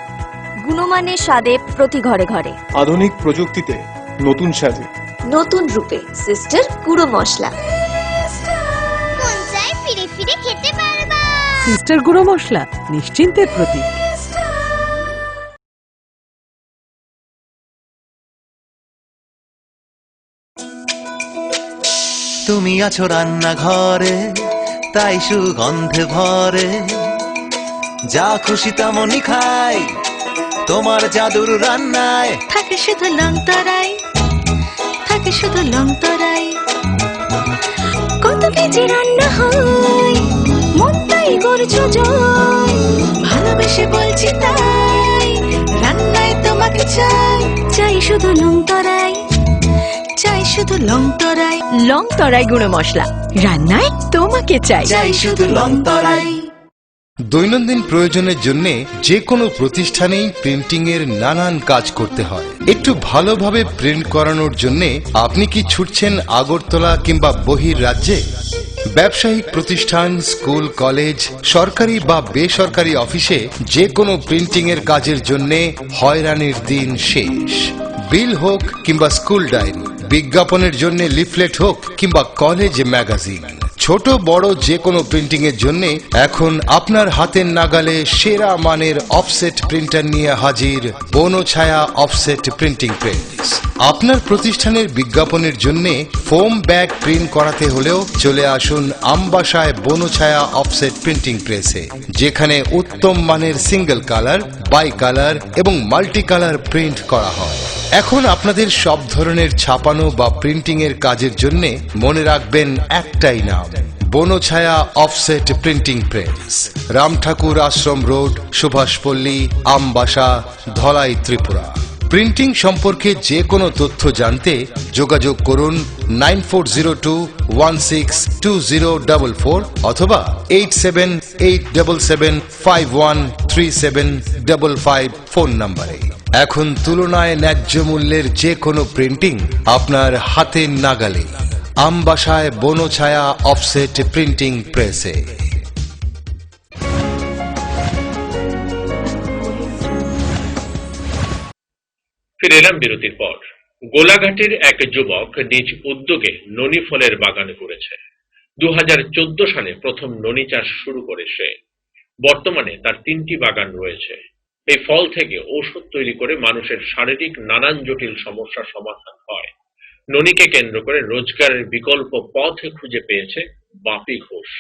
P: গুণমানের স্বাদে প্রতি ঘরে ঘরে,
V: আধুনিক প্রযুক্তিতে নতুন স্বাদে,
P: নতুন রূপে সিস্টার গুঁড়ো মশলা।
W: ফিরে ফিরে খেতে পারবা।
V: সিস্টার গুঁড়ো মশলা, নিশ্চিন্তের প্রতীক।
D: তুমি আছো রান্নাঘরে, তাই সুগন্ধে ভরে, যা খুশি তেমনই খাই, তোমার জাদুর রান্নায়
P: থাকে শুধু লং তরাই, থাকে শুধু লং তরাই। কত কেজি রান্না হয়, মনটাই করছো জয়, ভালোবেসে বলছি তাই, রান্নায় তোমাকে চাই, চাই শুধু লং তরাই, চাই শুধু লং তরাই। লং তরাই গুঁড়ো মশলা, রান্নায় তোমাকে চাই, চাই শুধু লং তরাই।
B: দৈনন্দিন প্রয়োজনের জন্য যে কোনো প্রতিষ্ঠানেই প্রিন্টিং এর নানান কাজ করতে হয়। একটু ভালোভাবে প্রিন্ট করানোর জন্য আপনি কি ছুটছেন আগরতলা কিংবা বহির রাজ্যে? ব্যবসায়িক প্রতিষ্ঠান, স্কুল, কলেজ, সরকারি বা বেসরকারি অফিসে যে কোনো প্রিন্টিং এর কাজের জন্য হয়রানির দিন শেষ। বিল হোক কিংবা স্কুল ডায়েরি, বিজ্ঞাপনের জন্য লিফলেট হোক কিংবা কলেজ ম্যাগাজিন, ছোট বড় যে কোনো প্রিন্টিং এর জন্য এখন আপনার হাতের নাগালে সেরা মানের অফসেট প্রিন্টার নিয়ে হাজির বনছায়া অফসেট প্রিন্টিং প্রেস। আপনার প্রতিষ্ঠানের বিজ্ঞাপনের জন্য ফোম ব্যাগ প্রিন্ট করাতে হলেও চলে আসুন আমবাসায় বনছায়া অফসেট প্রিন্টিং প্রেসে, যেখানে উত্তম মানের সিঙ্গেল কালার, বাই কালার এবং মাল্টি কালার প্রিন্ট করা হয়। এখন আপনাদের সব ধরনের ছাপানো বা প্রিন্টিং এর কাজের জন্য মনে রাখবেন একটাই নাম, Banchhaya offset printing press, Ramthakur Ashram road, Subhashpalli, Ambassa, Dhalai, Tripura. Printing সম্পর্কে যে কোনো তথ্য জানতে যোগাযোগ করুন 9402162044 অথবা 7877513755 ফোন নম্বরে। এখন তুলনায় ন্যায্য মূল্যের যে কোনো প্রিন্টিং আপনার হাতের নাগালে। আমবাসায় বনছায়া অফসেট প্রিন্টিং প্রেসে।
A: ফিরে এলাম বিরতির পর। গোলাঘাটের এক যুবক নিজ উদ্যোগে ননি ফলের বাগান করেছে। 2014 সালে প্রথম ননি চাষ শুরু করে সে। বর্তমানে তার 3টি বাগান রয়েছে। এই ফল থেকে ঔষধ তৈরি করে মানুষের শারীরিক নানান জটিল সমস্যার সমাধান হয়। ননিকে কেন্দ্র করে রোজগারের বিকল্প পথ খুঁজে পেয়েছে বাপি ঘোষ।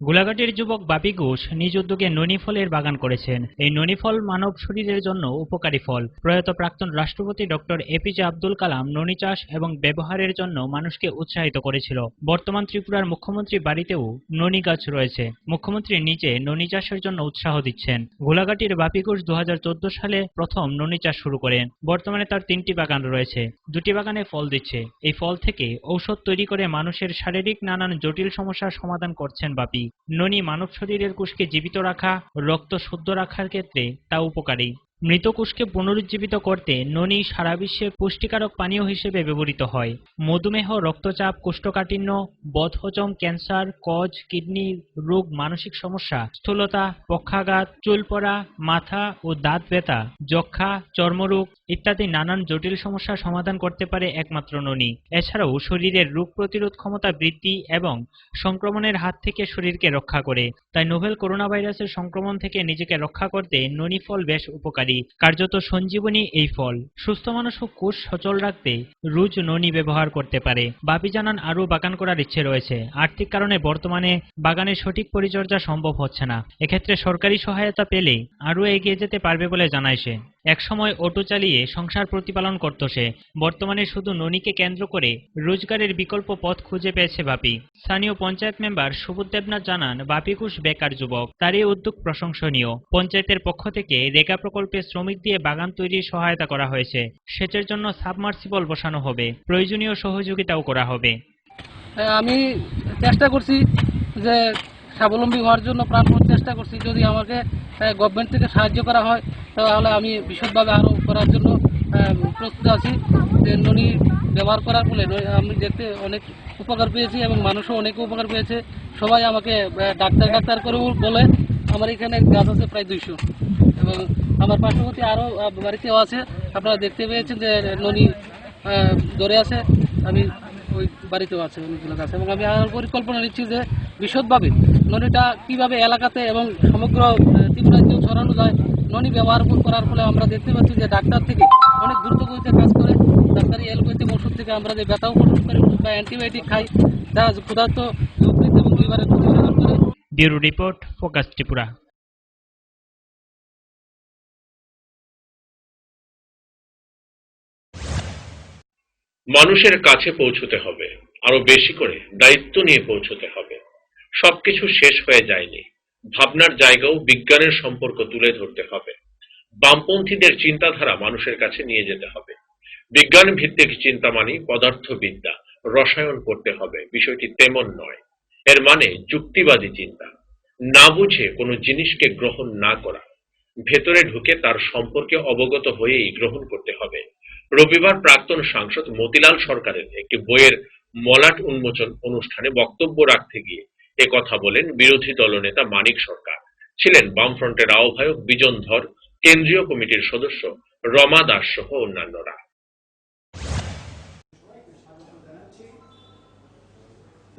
E: গোলাঘাটের যুবক বাপি ঘোষ নিজ উদ্যোগে ননি ফলের বাগান করেছেন। এই ননি ফল মানব শরীরের জন্য উপকারী ফল। প্রয়াত প্রাক্তন রাষ্ট্রপতি ডক্টর এপিজে আব্দুল কালাম ননি চাষ এবং ব্যবহারের জন্য মানুষকে উৎসাহিত করেছিল। বর্তমান ত্রিপুরার মুখ্যমন্ত্রী বাড়িতেও ননি গাছ রয়েছে। মুখ্যমন্ত্রী নিজে ননি চাষের জন্য উৎসাহ দিচ্ছেন। গোলাঘাটের বাপি ঘোষ 2014 সালে প্রথম ননি চাষ শুরু করেন। বর্তমানে তার 3টি বাগান রয়েছে। 2টি বাগানে ফল দিচ্ছে। এই ফল থেকে ঔষধ তৈরি করে মানুষের শারীরিক নানান জটিল সমস্যার সমাধান করছেন বাপি। ননি মানব শরীরের কোষকে জীবিত রাখা, রক্ত শুদ্ধ রাখার ক্ষেত্রে তা উপকারী। মৃত কোষকে পুনরুজ্জীবিত করতে ননি সারা বিশ্বে পুষ্টিকারক পানীয় হিসেবে ব্যবহৃত হয়। মধুমেহ, রক্তচাপ, কোষ্ঠকাঠিন্য, বদহজম, ক্যান্সার, কজ, কিডনি রোগ, মানসিক সমস্যা, স্থূলতা, পক্ষাঘাত, চুল পড়া, মাথা ও দাঁত ব্যথা, যক্ষা, চর্মরোগ ইত্যাদি নানান জটিল সমস্যার সমাধান করতে পারে একমাত্র ননি। এছাড়াও শরীরের রোগ প্রতিরোধ ক্ষমতা বৃদ্ধি এবং সংক্রমণের হাত থেকে শরীরকে রক্ষা করে। তাই নোভেল করোনা ভাইরাসের সংক্রমণ থেকে নিজেকে রক্ষা করতে ননি ফল বেশ উপকারী। কার্যত সঞ্জীবনী এই ফল। সুস্থ মানুষ ও কোষ সচল রাখতে রোজ ননি ব্যবহার করতে পারে। বাপি জানান আরও বাগান করার ইচ্ছে রয়েছে। আর্থিক কারণে বর্তমানে বাগানের সঠিক পরিচর্যা সম্ভব হচ্ছে না। এক্ষেত্রে সরকারি সহায়তা পেলে আরও এগিয়ে যেতে পারবে বলে জানায় সে। একসময় অটো চালিয়ে সংসার প্রতিপালন করত সে। বর্তমানে শুধু ননিকে কেন্দ্র করে রোজগারের বিকল্প পথ খুঁজে পেয়েছে বাপি। স্থানীয় পঞ্চায়েত মেম্বার সুবোধ দেবনাথ জানান বাপি ঘোষ বেকার যুবক। তার এই উদ্যোগ প্রশংসনীয়। পঞ্চায়েতের পক্ষ থেকে রেগা প্রকল্পে শ্রমিক দিয়ে বাগান তৈরির সহায়তা করা হয়েছে। সেচের জন্য সাবমার্সিবল বসানো হবে। প্রয়োজনীয় সহযোগিতাও করা হবে।
Q: আমি চেষ্টা করছি যে স্বাবলম্বী হওয়ার জন্য প্রাণপণ চেষ্টা করছি। যদি আমাকে গভর্নমেন্ট থেকে সাহায্য করা হয় তাহলে আমি বিশদভাবে আরও করার জন্য প্রস্তুত আছি। যে ননি ব্যবহার করার ফলে আমি দেখতে অনেক উপকার পেয়েছি এবং মানুষও অনেক উপকার পেয়েছে। সবাই আমাকে ডাক্তার করে বলে। আমার এখানে গাছ আছে প্রায় 200 এবং আমার পার্শ্ববর্তী আরও বাড়িতেও আছে। আপনারা দেখতে পেয়েছেন যে ননি ধরে আছে। আমি ওই বাড়িতেও আছে অনেকগুলো গাছ এবং আমি আর পরিকল্পনা নিচ্ছি যে বিশদভাবে ননিটা কীভাবে এলাকাতে এবং সমগ্র ত্রিপুরাজ্যেও ছড়ানো যায়। ননি ব্যবহার করার ফলে আমরা দেখতে পাচ্ছি যে ডাক্তার থেকে অনেক দ্রুত গতিতে কাজ করে। ডাক্তারি এলোপ্যাথিক ওষুধ থেকে আমরা যে ব্যথা ওষুধ করি বা অ্যান্টিবায়োটিক খাই যা ক্ষুধার্ত যকৃৎ এবং লিভারের ক্ষতি সাধন করে।
E: Bureau report, focus Tripura.
A: মানুষের কাছে পৌঁছতে হবে, আরো বেশি করে দায়িত্ব নিয়ে পৌঁছতে হবে। সবকিছু শেষ হয়ে যায়নি। ভাবনার জায়গাও বিজ্ঞানের সম্পর্ক তুলে ধরতে হবে। বামপন্থীদের চিন্তাধারা মানুষের কাছে নিয়ে যেতে হবে। বিজ্ঞান ভিত্তিক চিন্তা মানে পদার্থবিদ্যা, রসায়ন করতে হবে, বিষয়টি তেমন নয়। এর মানে যুক্তিবাদী চিন্তা, না বুঝে কোনো জিনিসকে গ্রহণ না করা, ভেতরে ঢুকে তার সম্পর্কে অবগত হয়েই গ্রহণ করতে হবে। রবিবার প্রাক্তন সাংসদ মতিলাল সরকারের একটি বইয়ের মলাট উন্মোচন অনুষ্ঠানে বক্তব্য রাখতে গিয়ে একথা বলেন বিরোধী দলনেতা মানিক সরকার। ছিলেন বামফ্রন্টের আহ্বায়ক বিজন ধর, কেন্দ্রীয় কমিটির সদস্য রমা দাস সহ অন্যান্যরা।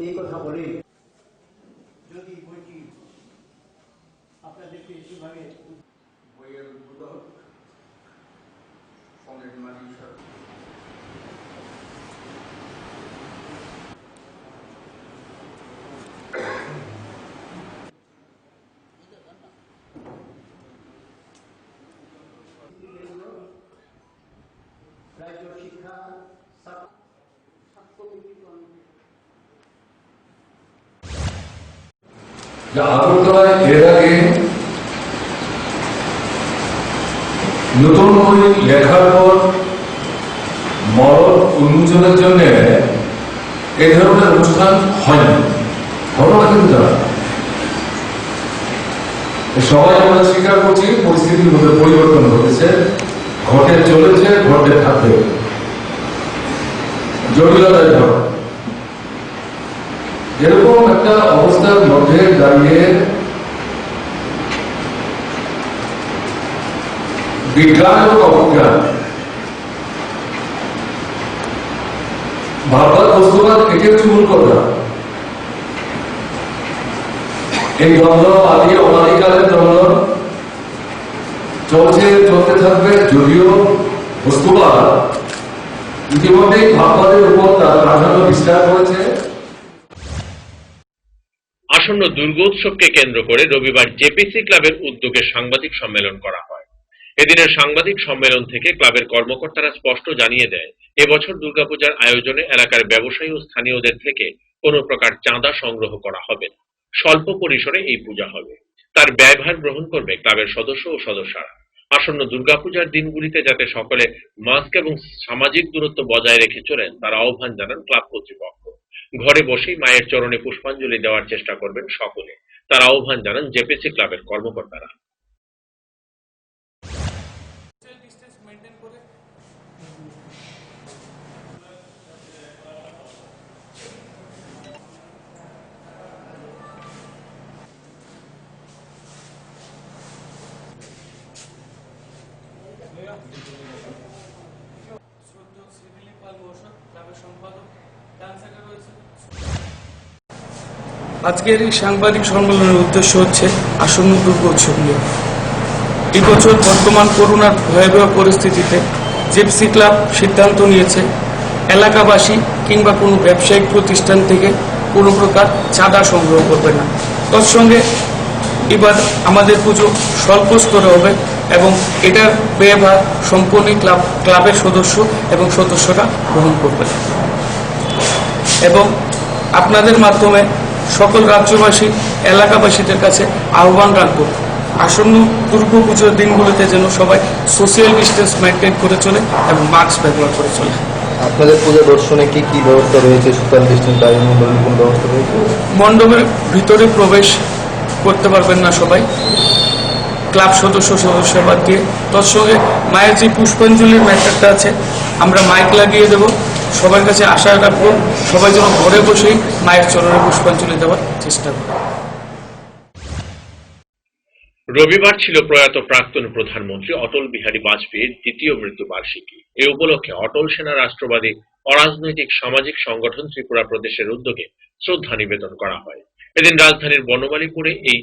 G: এই কথা বলে যদি বইটি আপনাদেরকে সেভাবে বইয়ের উদ্বোধক কমরেড মানিক সরকার রাজ্য শিক্ষা
H: আগরতলায় এর আগে নতুন বই লেখার পর মরদ উন্মোচনের জন্য এই ধরনের অনুষ্ঠান হয়নি। ঘটনা কিন্তু জানা সবাই আমরা স্বীকার করছি পরিস্থিতির মধ্যে পরিবর্তন ঘটেছে, ঘটে চলেছে, ঘটে থাকবে, জটিলতায় ঘট। এরকম একটা অবস্থার মধ্যে দাঁড়িয়ে বিজ্ঞান এবং অজ্ঞান, ভাববাদ বস্তুবাদ থেকে চুল করা, এই দ্বন্দ্ব আদি অনাদিকালের দ্বন্দ্ব চলতে থাকবে। যদিও বস্তুবাদ ইতিমধ্যেই ভাববাদের উপর তার প্রাধান্য বিস্তার করেছে।
A: আসন্ন দুর্গোৎসবকে কেন্দ্র করে রবিবার জেপিসি ক্লাবের উদ্যোগে সাংবাদিক সম্মেলন করা হয়। এদিনের সাংবাদিক সম্মেলন থেকে ক্লাবের কর্মকর্তারা স্পষ্ট জানিয়ে দেয়, এবছর দুর্গাপূজার আয়োজনে এলাকার ব্যবসায়ী ও স্থানীয়দের থেকে কোনো প্রকার চাঁদা সংগ্রহ করা হবে না। স্বল্প পরিসরে এই পূজা হবে, তার ব্যয়ভার গ্রহণ করবে ক্লাবের সদস্য ও সদস্যরা। আসন্ন দুর্গাপূজার দিনগুলিতে যাতে সকলে মাস্ক এবং সামাজিক দূরত্ব বজায় রেখে চলেন তার আহ্বান জানান ক্লাব কর্তৃপক্ষ। ঘরে বসেই মায়ের চরণে পুষ্পাঞ্জলি দেওয়ার চেষ্টা করবেন সকলে, তার আহ্বান জানান জেপিসি ক্লাবের কর্মকর্তারা।
C: আজকের এই সাংবাদিক সম্মেলনের উদ্দেশ্য হচ্ছে আসন্ন দুর্গোৎসব নিয়ে। এই বছর বর্তমান করোনার ভয়াবহ পরিস্থিতিতে জেপিসি ক্লাব সিদ্ধান্ত নিয়েছে এলাকাবাসী কিংবা কোনো ব্যবসায়িক প্রতিষ্ঠান থেকে কোনো প্রকার চাঁদা সংগ্রহ করবে না। তৎসঙ্গে এবার আমাদের পুজো স্বল্প স্তরে হবে এবং এটার ব্যয়ভার সম্পূর্ণ ক্লাবের সদস্য এবং সদস্যরা গ্রহণ করবে। এবং আপনাদের মাধ্যমে সকল রাজ্যবাসী এলাকাবাসীদের কাছে আহ্বান রাখব, আসন্ন দুর্গাপুজোর দিনগুলোতে যেন সবাই সোশ্যাল ডিস্টেন্স মেনটেন করে চলে এবং মাস্ক ব্যবহার করে চলে।
I: আপনাদের পূজা দর্শনে কি কি ব্যবস্থা রয়েছে? সোশ্যাল ডিস্টেন্স কোন ব্যবস্থা রয়েছে?
C: মণ্ডপের ভিতরে প্রবেশ করতে পারবেন না সবাই, ক্লাব সদস্য বাদ দিয়ে। তৎসঙ্গে মায়ের যে পুষ্পাঞ্জলির ম্যাটারটা আছে আমরা মাইক লাগিয়ে দেব, সবার কাছে আশা রাখবো সবাই যেন ঘরে বসেই মায়ের চরণে পুষ্পাঞ্জলি দেওয়ার চেষ্টা করে।
A: রবিবার ছিল প্রয়াত প্রাক্তন প্রধানমন্ত্রী অটল বিহারী বাজপেয়ীর দ্বিতীয় মৃত্যুবার্ষিকী। এই উপলক্ষে অটল সেনা রাষ্ট্রবাদী অরাজনৈতিক সামাজিক সংগঠন ত্রিপুরা প্রদেশের উদ্যোগে শ্রদ্ধা নিবেদন করা হয়। এদিন রাজধানীর বনমালীপুরে এই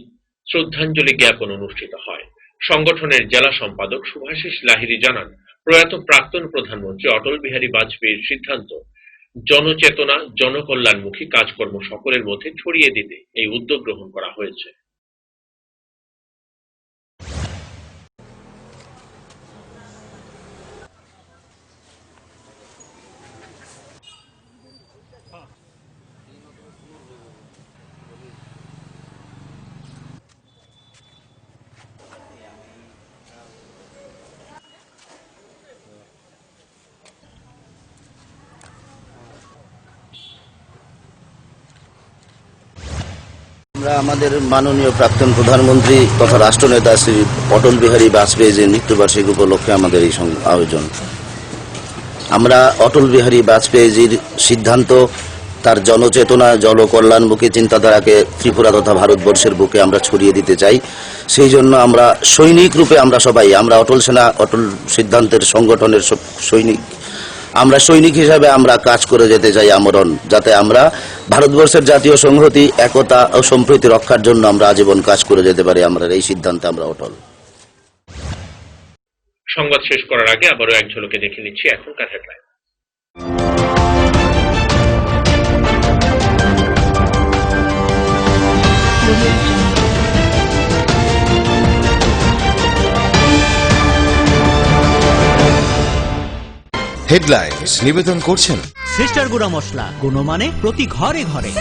A: শ্রদ্ধাঞ্জলি জ্ঞাপন অনুষ্ঠিত হয়। সংগঠনের জেলা সম্পাদক শুভাশিস লাহিড়ী জানান, প্রয়াত প্রাক্তন প্রধানমন্ত্রী অটল বিহারী বাজপেয়ীর সিদ্ধান্ত জনচেতনা, জনকল্যাণমুখী কাজকর্ম সকলের মধ্যে ছড়িয়ে দিতে এই উদ্যোগ গ্রহণ করা হয়েছে।
I: আমরা আমাদের মাননীয় প্রাক্তন প্রধানমন্ত্রী তথা রাষ্ট্রনেতা শ্রী অটল বিহারী বাজপেয়ীর মৃত্যুবার্ষিকী উপলক্ষে আমাদের এই আয়োজন। আমরা অটল বিহারী বাজপেয়ীজির সিদ্ধান্ত, তার জনচেতনা, জনকল্যাণমুখী চিন্তাধারাকে ত্রিপুরা তথা ভারতবর্ষের বুকে আমরা ছড়িয়ে দিতে চাই। সেই জন্য আমরা সৈনিক রূপে আমরা সবাই, আমরা অটল সেনা, অটল সিদ্ধান্তের সংগঠনের সৈনিক, আমরা সৈনিক হিসাবে আমরা কাজ করে যেতে চাই আমরণ, যাতে আমরা ভারতবর্ষের জাতীয় সংহতি, একতা ও সম্প্রীতি রক্ষার জন্য আমরা আজীবন কাজ করে যেতে পারি। আমরা এই সিদ্ধান্তে আমরা অটল।
A: সংবাদ শেষ করার আগে আবারও এক ঝলকে দেখে নিচ্ছি এখনকার হেডলাইন।
B: হেডলাইন্স নিবেদন করছেন
O: সিস্টার গুঁড়া মশলা, গুণমানে প্রতি ঘরে ঘরে।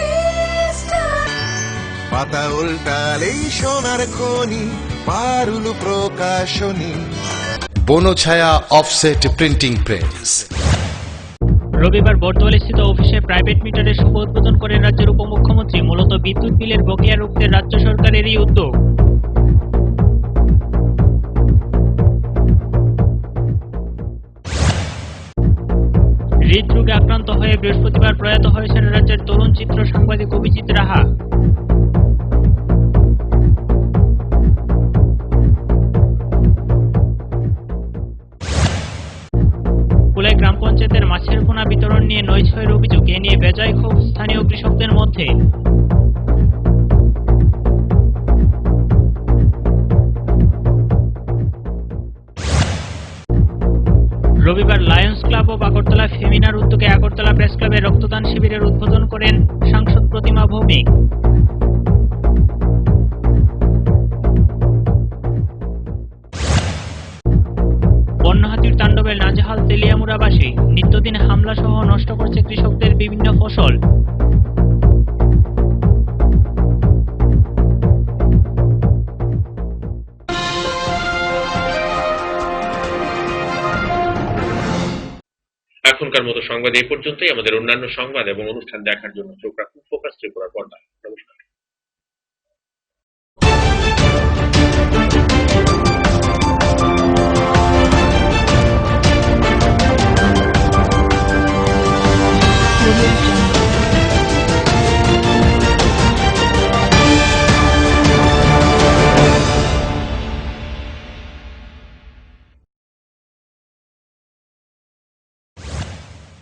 U: পাতা উল্টালেই সোনার খনি, পারুল প্রকাশনী।
B: Banchhaya offset printing press.
E: রবিবার বর্দোয়ালিস্থিত অফিসে প্রাইভেট মিটারের শুভ উদ্বোধন করেন রাজ্যের উপমুখ্যমন্ত্রী। মূলত বিদ্যুৎ বিলের বকেয়া রুখতে রাজ্য সরকারের এই উদ্যোগ। হৃদরোগে আক্রান্ত হয়ে বৃহস্পতিবার প্রয়াত হয়েছেন রাজ্যের তরুণ চিত্র সাংবাদিক অভিজিৎ রাহা। কুলাই গ্রাম পঞ্চায়েতের মাছের পোনা বিতরণ নিয়ে নৈছয়ের অভিযোগ। এ নিয়ে বেজায় ক্ষোভ স্থানীয় কৃষকদের মধ্যে। রবিবার লায়ন্স ক্লাব অব আগরতলা ফেমিনার উদ্যোগে আগরতলা প্রেস ক্লাবে রক্তদান শিবিরের উদ্বোধন করেন সাংসদ প্রতিমা ভৌমিক। বন্যহাতির তাণ্ডবে নাজেহাল তেলিয়ামুড়াবাসী। নিত্যদিন হামলা সহ নষ্ট করছে কৃষকদের বিভিন্ন ফসল।
A: এখনকার মতো সংবাদ এই পর্যন্তই। আমাদের অন্যান্য সংবাদ এবং অনুষ্ঠান দেখার জন্য চোখ রাখুন ফোকাস ত্রিপুরার পর্দায়। নমস্কার।